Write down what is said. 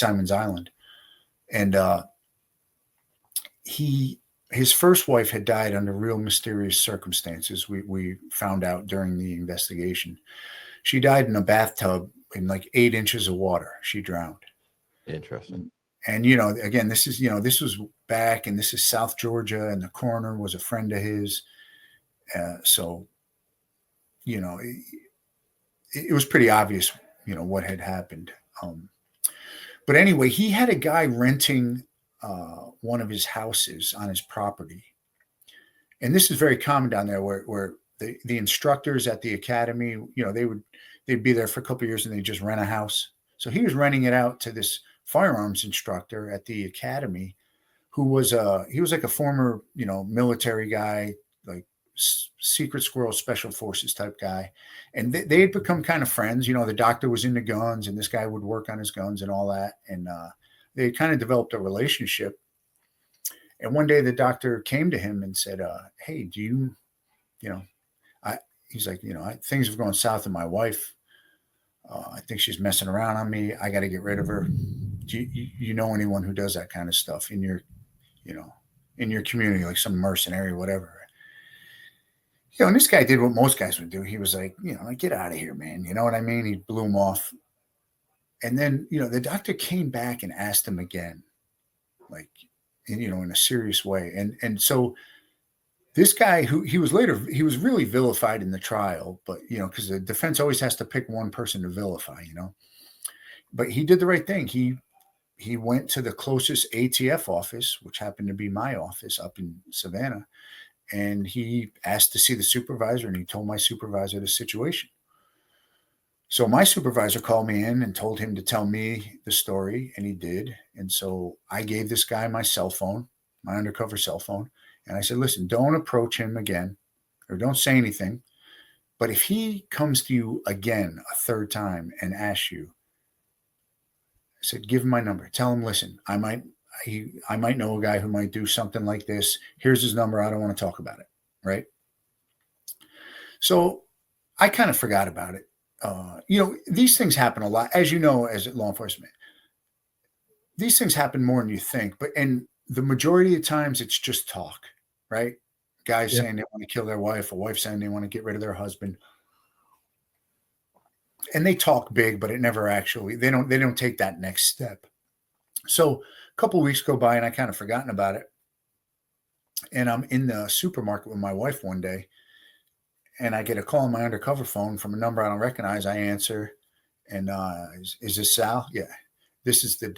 Simon's Island. And his first wife had died under real mysterious circumstances. We found out during the investigation. She died in a bathtub in like 8 inches of water. She drowned. Interesting. And, again, this was back, and this is South Georgia, and the coroner was a friend of his. So, it was pretty obvious, what had happened. But anyway, he had a guy renting one of his houses on his property. And this is very common down there where the instructors at the academy, they'd be there for a couple of years and they just rent a house. So he was renting it out to this firearms instructor at the academy who was like a former, military guy, like secret squirrel special forces type guy. And they had become kind of friends. The doctor was into guns and this guy would work on his guns and all that. And they kind of developed a relationship. And one day the doctor came to him and said, hey, do you, he's like, things have gone south with my wife. I think she's messing around on me. I got to get rid of her. Do you know anyone who does that kind of stuff in your, in your community, like some mercenary or whatever? And this guy did what most guys would do. He was like, like, get out of here, man. You know what I mean? He blew him off. And then, the doctor came back and asked him again, like, in a serious way. And so this guy who he was really vilified in the trial, but, because the defense always has to pick one person to vilify, but he did the right thing. He went to the closest ATF office, which happened to be my office up in Savannah. And he asked to see the supervisor, and he told my supervisor the situation. So my supervisor called me in and told him to tell me the story, and he did. And so I gave this guy my cell phone, my undercover cell phone. And I said, listen, don't approach him again or don't say anything. But if he comes to you again a third time and asks you, I said, give him my number. Tell him, listen, I might know a guy who might do something like this. Here's his number. I don't want to talk about it. Right. So I kind of forgot about it. These things happen a lot, as as law enforcement. These things happen more than you think, and the majority of times it's just talk, right? Guys saying they want to kill their wife, a wife saying they want to get rid of their husband. And they talk big, but it never actually, they don't take that next step. So a couple of weeks go by and I kind of forgotten about it. And I'm in the supermarket with my wife one day, and I get a call on my undercover phone from a number I don't recognize. I answer, and is this Sal? Yeah, this is the